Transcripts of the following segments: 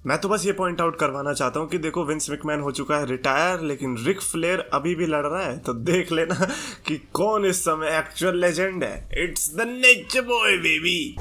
मैं तो बस ये पॉइंट आउट करवाना चाहता हूँ कि देखो विंस मैकमैन हो चुका है रिटायर, लेकिन रिक फ्लेयर अभी भी लड़ रहा है, तो देख लेना कि कौन इस समय एक्चुअल लेजेंड है। It's the nature boy baby.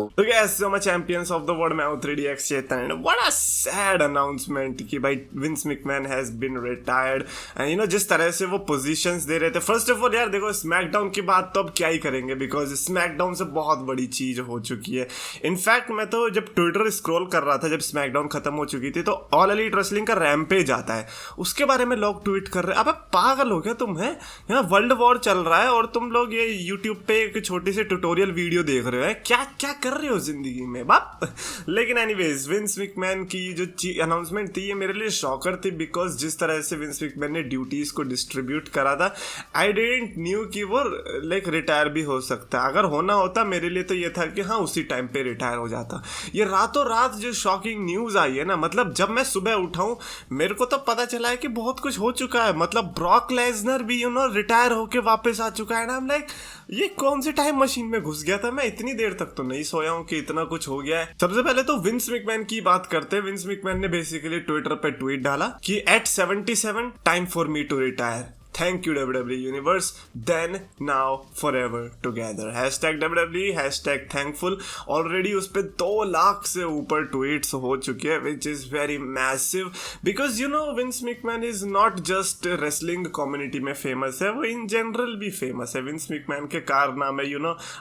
तो गाइस, सो मैं चैंपियंस ऑफ द वर्ल्ड, मैं हूं 3DX Chetan. What a sad announcement कि भाई Vince McMahon has been retired. And you know जिस तरह से वो पोजीशंस दे रहे थे, फर्स्ट ऑफ ऑल यार देखो स्मैकडाउन की बात तो अब क्या ही करेंगे, बिकॉज स्मैकडाउन से बहुत बड़ी चीज हो चुकी है। इनफैक्ट मैं तो जब ट्विटर स्क्रॉल कर रहा था, जब स्मैकडाउन खत्म हो चुकी थी, तो ऑल एलीट रेसलिंग का रैम्पेज आता है, उसके बारे में लोग ट्वीट कर रहे हैं। अबे पागल हो गया तुम, है यहाँ वर्ल्ड वॉर चल रहा है और तुम लोग ये यूट्यूब पे एक छोटी सी ट्यूटोरियल वीडियो देख रहे हो, क्या क्या कर रहे हो जिंदगी में बाप। लेकिन एनीवेज, विंस मैकमैन की जो अनाउंसमेंट थी ये मेरे लिए शॉकर थी, बिकॉज जिस तरह से विंस मैकमैन ने ड्यूटीज को डिस्ट्रीब्यूट करा था, आई डिडंट न्यू कि वो लाइक रिटायर भी हो सकता है। अगर होना होता मेरे लिए तो ये था कि हाँ उसी टाइम पे रिटायर हो जाता। ये रातों रात जो शॉकिंग न्यूज आई है ना, मतलब जब मैं सुबह उठा हूं मेरे को तो पता चला है कि बहुत कुछ हो चुका है। मतलब ब्रॉक लेसनर भी रिटायर होके वापस आ चुका है ना। I'm like, ये कौन से टाइम मशीन में घुस गया था मैं, इतनी देर तक तो नहीं सोया हूं कि इतना कुछ हो गया है। सबसे पहले तो विंस मैकमैन की बात करते हैं। विंस मैकमैन ने बेसिकली ट्विटर पे ट्वीट डाला कि at 77 time for me to retire, thank you WWE universe, then now forever together, hashtag WWE, hashtag thankful. Already उस पर 2 लाख से ऊपर ट्वीट्स हो चुके हैं, which is very massive, because you know Vince McMahon is not just wrestling community में famous है, वो इन जनरल भी फेमस है। विंस मैकमैन के कारनामे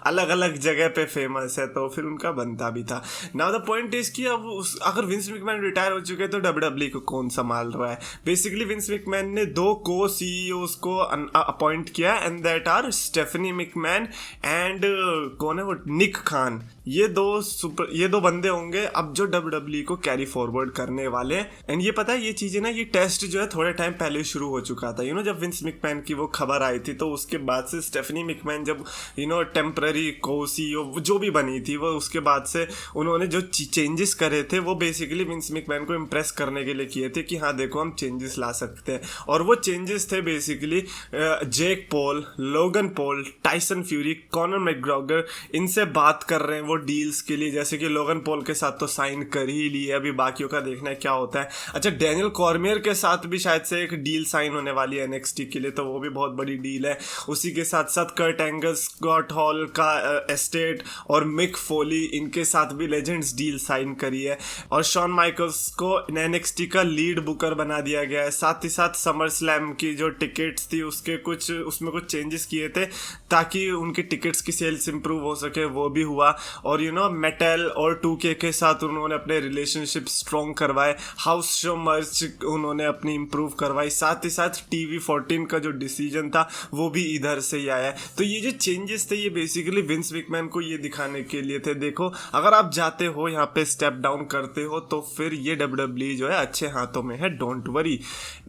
अलग अलग जगह पे फेमस है, तो फिर उनका बनता भी था। नाउ द पॉइंट इज कि अब अगर विंस मैकमैन रिटायर हो चुके हैं तो WWE को कौन संभाल रहा है। बेसिकली विंस मैकमैन ने 2 को CEO उसको अपॉइंट किया, and that are Stephanie McMahon and कौन है वो, निक खान। ये दो बंदे होंगे अब जो WWE को कैरी फॉरवर्ड करने वाले हैं। एंड ये पता है ये चीजें ना, ये टेस्ट जो है थोड़े टाइम पहले शुरू हो चुका था। जब विंस मैकमैन की वो खबर आई थी, तो उसके बाद से स्टेफनी मैकमैन जब टेम्पररी को CEO जो भी बनी थी, वो उसके बाद से उन्होंने जो चेंजेस करे थे वो बेसिकली विंस मैकमैन को इम्प्रेस करने के लिए किए थे कि हाँ देखो हम चेंजेस ला सकते हैं। और वो चेंजेस थे basically Jake Paul, Logan Paul, Tyson fury, Conor McGregor, इनसे बात कर रहे हैं वो डील्स के लिए। जैसे कि लोगन पॉल के साथ तो साइन कर ही लिए, अभी बाकियों का देखना है क्या होता है। अच्छा, डैनियल कॉर्मियर के साथ भी शायद से एक डील साइन होने वाली है NXT के लिए, तो वो भी बहुत बड़ी डील है। उसी के साथ साथ कर्ट एंगल, स्कॉट हॉल का एस्टेट और मिक फोली, इनके साथ भी लेजेंड्स डील साइन करी है। और शॉन माइकल्स को NXT का लीड बुकर बना दिया गया है। साथ ही साथ समर स्लैम की जो टिकट्स थी उसमें कुछ चेंजेस किए थे ताकि उनके टिकट्स की सेल्स इंप्रूव हो सके, वो भी हुआ। और मेटल और 2K के साथ उन्होंने अपने रिलेशनशिप स्ट्रॉन्ग करवाए। हाउस शो मर्च उन्होंने अपनी इंप्रूव करवाई। साथ ही साथ TV14 का जो डिसीजन था वो भी इधर से ही आया है। तो ये जो चेंजेस थे ये बेसिकली विंस मैकमैन को ये दिखाने के लिए थे, देखो अगर आप जाते हो यहाँ पे स्टेप डाउन करते हो तो फिर ये WWE जो है अच्छे हाथों में है, don't worry.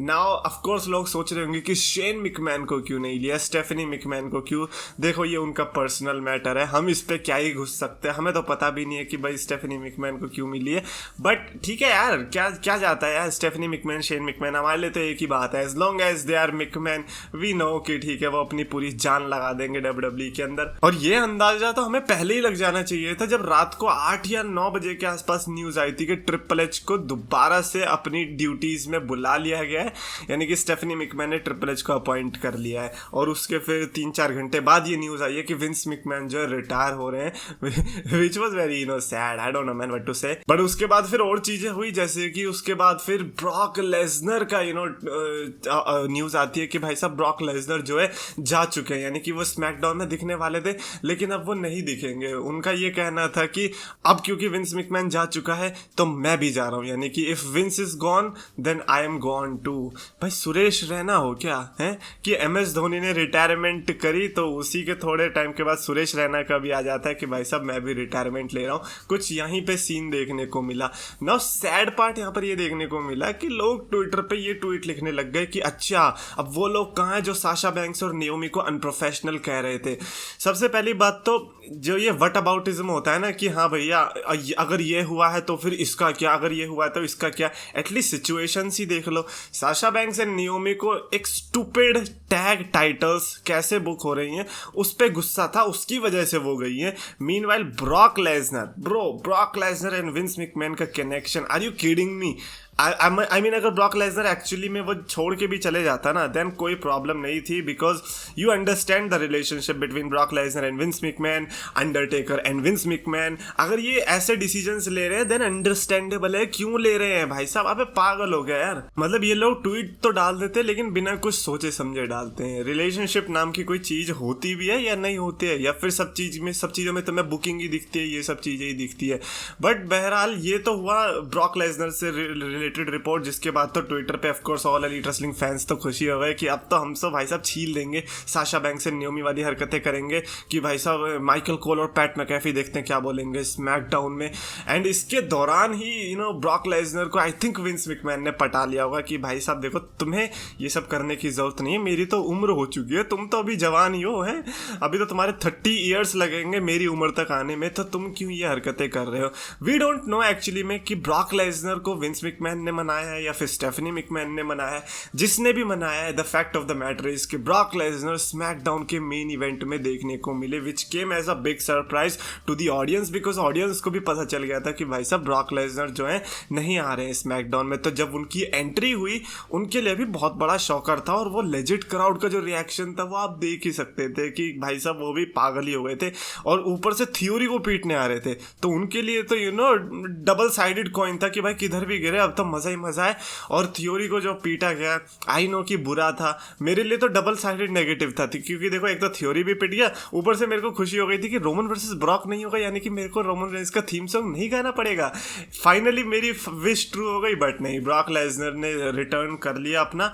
Now of course लोग सोच रहे होंगे कि शेन मैकमैन को क्यों नहीं लिया, स्टेफनी मैकमैन को क्यों। देखो ये उनका पर्सनल मैटर है, हम इस पे क्या ही घुस सकते हैं, हमें तो पता भी नहीं है कि भाई स्टेफनी मैकमैन को क्यों मिली है। बट ठीक है यार, क्या जाता है यार, स्टेफनी मैकमैन, शेन मैकमैन, हमारे लिए तो एक ही बात है, as long as they are McMahon we know कि ठीक है वो अपनी पूरी जान लगा देंगे WWE के अंदर। और ये अंदाजा तो हमें पहले ही लग जाना चाहिए था जब रात को 8 या 9 बजे के आसपास न्यूज आई थी कि ट्रिपल एच को दोबारा से अपनी ड्यूटीज में बुला लिया गया है, यानी कि स्टेफनी मैकमैन ने ट्रिपल एच को अपॉइंट कर लिया है। और उसके फिर 3-4 घंटे बाद ये न्यूज आई है कि विंस मैकमैन जो है रिटायर हो रहे हैं, which was very sad, I don't know man what to say. But उसके बाद फिर और चीजें हुई, जैसे कि उसके बाद फिर ब्रॉक लेसनर का न्यूज आती है कि भाई साहब ब्रॉक लेसनर जो है जा चुके हैं, यानी कि वो स्मैकडाउन में दिखने वाले थे लेकिन अब वो नहीं दिखेंगे। उनका ये कहना था कि अब क्योंकि विंस मैकमैन जा चुका है तो मैं भी जा रहा हूँ, यानी कि if Vince is gone then I am gone too. भाई सुरेश रैना हो क्या है कि MS धोनी ने रिटायरमेंट करी तो उसी के थोड़े टाइम के बाद सुरेश रैना का भी आ जाता है कि भाई साहब मैं भी रिटायरमेंट ले रहा हूँ। कुछ यहीं पे सीन देखने को मिला। नाउ सैड पार्ट यहाँ पर ये देखने को मिला कि लोग ट्विटर पे ये ट्वीट लिखने लग गए कि अच्छा अब वो लोग कहाँ हैं जो साशा बैंक्स और नियोमी को अनप्रोफेशनल कह रहे थे। सबसे पहली बात तो जो ये व्हाट अबाउटिज्म होता है ना कि हाँ भैया अगर ये हुआ है तो फिर इसका क्या, अगर ये हुआ है तो इसका क्या, एटलीस्ट सिचुएशंस ही देख लो। साशा बैंक्स एंड नियोमी को एक स्टूपिड टैग टाइटल्स कैसे बुक हो रही हैं उस पे गुस्सा था, उसकी वजह से वो गई है। Meanwhile Brock Lesnar and Vince McMahon का connection, are you kidding me? I mean अगर ब्रॉक लेसनर एक्चुअली में वो छोड़ के भी चले जाता ना, देन कोई प्रॉब्लम नहीं थी, because you understand the relationship between Brock Lesnar and Vince McMahon, Undertaker and Vince McMahon. अगर ये ऐसे डिसीजंस ले रहे हैं देन अंडरस्टैंडेबल है क्यों ले रहे हैं भाई साहब। अबे पागल हो गया यार, मतलब ये लोग ट्वीट तो डाल देते हैं लेकिन बिना कुछ सोचे समझे डालते हैं। रिलेशनशिप नाम की कोई चीज होती भी है या नहीं होती है, या फिर सब चीज़ों में तुम्हें बुकिंग ही दिखती है, ये सब चीज़ें ही दिखती है। बट बहरहाल ये तो हुआ ब्रॉक लेसनर से रिपोर्ट, जिसके बाद तो ट्विटर पे of course all elite wrestling fans तो खुशी हो गए कि अब तो हम सब भाई साहब छील देंगे, साशा बैंक से न्योमी वाली हरकतें करेंगे कि भाई साहब माइकल कोल और पैट मैकैफी देखते हैं क्या बोलेंगे स्मैकडाउन में। एंड इसके दौरान ही ब्रॉक लेसनर को आई थिंक विंस मैकमैन ने पटा लिया होगा कि भाई साहब देखो तुम्हें ये सब करने की जरूरत नहीं है, मेरी तो उम्र हो चुकी है, तुम तो अभी जवान ही हो, हैं अभी तो तुम्हारे 30 ईयर्स लगेंगे मेरी उम्र तक आने में, तो तुम क्यों ये हरकतें कर रहे हो। वी डोंट नो एक्चुअली में कि ब्रॉक लेसनर को विंस मैकमैन ने मनाया है या फिर स्टेफनी मैकमैन ने मनाया है। जिसने भी मनाया है, the fact of the matter is कि ब्रॉक लेसनर स्मैकडाउन के मेन इवेंट में देखने को मिले, which came as a big surprise to the audience, because audience को भी पता चल गया था कि भाई साहब ब्रॉक लेसनर जो है नहीं आ रहे हैं स्मैकडाउन में। तो जब उनकी एंट्री हुई उनके लिए भी बहुत बड़ा शॉकर था, और वो लेजिट क्राउड का जो रिएक्शन था वो आप देख ही सकते थे कि भाई साहब वो भी पागल ही हो गए थे, और ऊपर से थ्योरी को पीटने आ रहे थे। तो उनके लिए तो डबल साइडेड कॉइन था कि भाई किधर भी गिरे अब तो मजा ही मजा है। और थ्योरी को जो पीटा गया, आई नो कि बुरा था, मेरे लिए तो डबल साइडेड नेगेटिव था, क्योंकि देखो एक तो थ्योरी भी पिट गया, ऊपर से मेरे को खुशी हो गई थी कि रोमन वर्सेस ब्रॉक नहीं होगा, यानी कि मेरे को रोमन रेंस का थीम सॉन्ग नहीं गाना पड़ेगा। फाइनली मेरी विश ट्रू हो गई, बट नहीं, ब्रॉक लेसनर ने रिटर्न कर लिया अपना।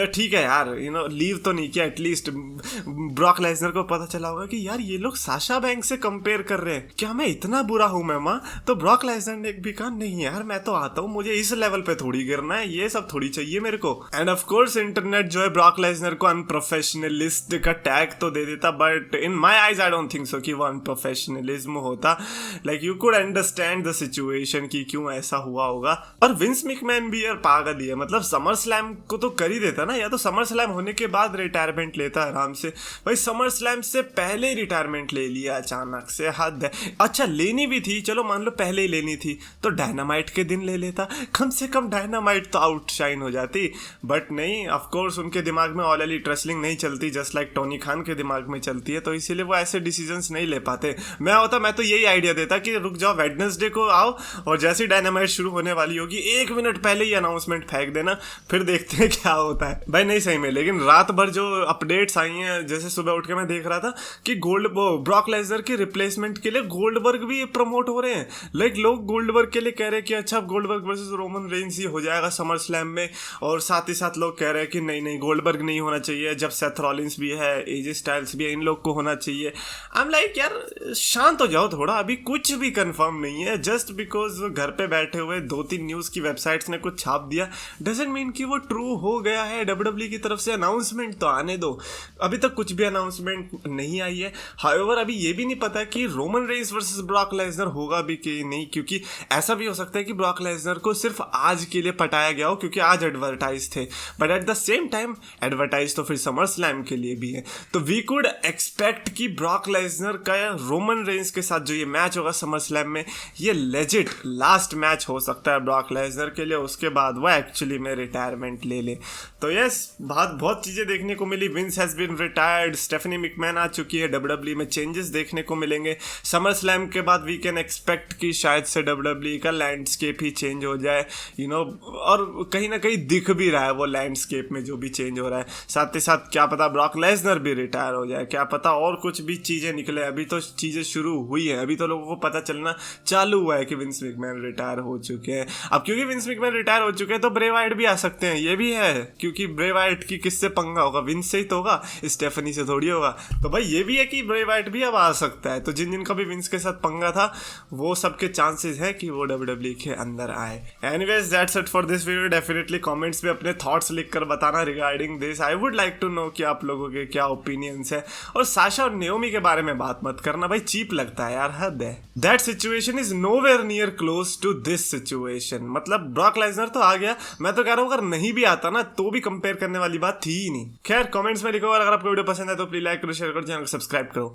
ठीक है यार, लीव तो नहीं किया, एटलीस्ट ब्रॉक लेसनर को पता चला होगा कि यार ये लोग साशा बैंक से कंपेयर कर रहे हैं, क्या मैं इतना बुरा हूं मैं माँ? तो ब्रॉक लेसनर ने भी कहा नहीं यार मैं तो आता हूं, मुझे इस लेवल पे थोड़ी गिरना है, ये सब थोड़ी चाहिए मेरे को। एंड ऑफ कोर्स इंटरनेट जो है ब्रॉक लेसनर को अनप्रोफेशनलिस्ट का टैग तो दे देता, but in my eyes I don't think so कि वो अनप्रोफेशनलिज्म होता। Like you could understand the situation कि क्यों ऐसा हुआ होगा। और विंस मैकमैन भी यार पागल ही है, मतलब समर स्लैम को तो कर ही देता ना, या तो समर स्लैम होने के बाद रिटायरमेंट लेता आराम से, भाई समर स्लैम से पहले रिटायरमेंट ले लिया अचानक से, हद है। अच्छा लेनी भी थी, चलो मान लो पहले ही लेनी थी तो डायनामाइट के दिन ले लेता, कम से कम डायनामाइट तो आउटशाइन हो जाती। बट नहीं, ऑफ कोर्स उनके दिमाग में ऑल एलीट रेसलिंग नहीं चलती, जस्ट लाइक टोनी खान के दिमाग में चलती है, तो इसीलिए वो ऐसे डिसीजंस नहीं ले पाते। मैं होता मैं तो यही आइडिया देता कि रुक जाओ, वेडनेसडे को आओ और जैसे ही डायनामाइट शुरू होने वाली होगी 1 मिनट पहले ही अनाउंसमेंट फेंक देना, फिर देखते हैं क्या होता है। भाई नहीं सही में, लेकिन रात भर जो अपडेट्स आई हैं, जैसे सुबह उठ के मैं देख रहा था कि ब्रॉक लेसनर के रिप्लेसमेंट के लिए गोल्डबर्ग भी प्रमोट हो रहे हैं। लाइक लोग गोल्डबर्ग के लिए कह रहे हैं कि अच्छा गोल्डबर्ग वर्सेस रोमन रेंस ही हो जाएगा समर स्लैम में, और साथ ही साथ लोग कह रहे हैं कि नहीं गोल्डबर्ग नहीं होना चाहिए, जब सेथ रॉलिंस भी है, एजे स्टाइल्स भी है, इन लोग को होना चाहिए। आई एम लाइक यार शांत हो जाओ थोड़ा, अभी कुछ भी कंफर्म नहीं है। जस्ट बिकॉज घर पे बैठे हुए 2-3 न्यूज़ की वेबसाइट्स ने कुछ छाप दिया डजंट मीन कि वो ट्रू हो गया है। डब्ल्यूडब्ल्यूई की तरफ से अनाउंसमेंट तो आने दो, अभी तक कुछ भी अनाउंसमेंट नहीं आई है। हाउएवर अभी ये भी नहीं पता कि Roman Reigns versus Brock Lesnar होगा भी कि नहीं, क्योंकि ऐसा भी हो सकता है कि ब्रॉक लेसनर को सिर्फ आज के लिए पटाया गया हो क्योंकि आज एडवर्टाइज थे, but at the same time advertise तो फिर समर स्लैम के लिए भी है। तो वी कुड एक्सपेक्ट कि ब्रॉक लेसनर का रोमन रेंस के साथ जो ये मैच होगा समर स्लैम में, ये लेजिट लास्ट मैच हो सकता है ब्रॉक लेसनर के लिए, उसके बाद वो एक्चुअली में रिटायरमेंट ले ले। तो यस, बहुत चीज़ें देखने को मिली। Vince has been retired, Stephanie McMahon आ चुकी है, डब्ल्यूडब्ल्यूई में चेंजेस देखने को मिलेंगे। समर स्लैम के बाद वी कैन एक्सपेक्ट कि शायद से डब्ल्यूडब्ल्यूई का लैंडस्केप ही चेंज हो जाए, और कहीं ना कहीं दिख भी रहा है वो लैंडस्केप में जो भी चेंज हो रहा है। साथ ही साथ क्या पता ब्रॉक लेसनर भी रिटायर हो जाए, क्या पता और कुछ भी चीज़ें निकले। अभी तो चीज़ें शुरू हुई हैं, अभी तो लोगों को पता चलना चालू हुआ है कि विंस मैकमैन रिटायर हो चुके हैं। अब क्योंकि विंस मैकमैन रिटायर हो चुके हैं तो ब्रे वाइट भी आ सकते हैं, ये भी है, क्योंकि ब्रे वाइट की किससे पंगा होगा, विंस से ही तो होगा, स्टेफनी से थोड़ी होगा। तो भाई ये भी है कि ब्रे वाइट भी अब आ सकता है। तो जिनका भी विंस के साथ पंगा था वो सबके चांसेस है कि वो डब्ल्यूडब्ल्यूई के अंदर आए। Anyways guys that's it for this video. Definitely comments में अपने थॉट्स लिखकर बताना regarding this. I would like to know कि आप लोगों के क्या ओपिनियंस है। और साशा और नेओमी के बारे में बात मत करना भाई, चीप लगता है यार, हद है। That situation is nowhere near close to this situation. मतलब ब्रॉक लेसनर तो आ गया, मैं तो कह रहा हूँ अगर नहीं भी आता ना तो भी कंपेयर करने वाली बात थी ही नहीं। खैर कमेंट्स में लिखो, और अगर आपको वीडियो पसंद है तो प्लीज लाइक करो, शेयर करो, चैनल को सब्सक्राइब करो।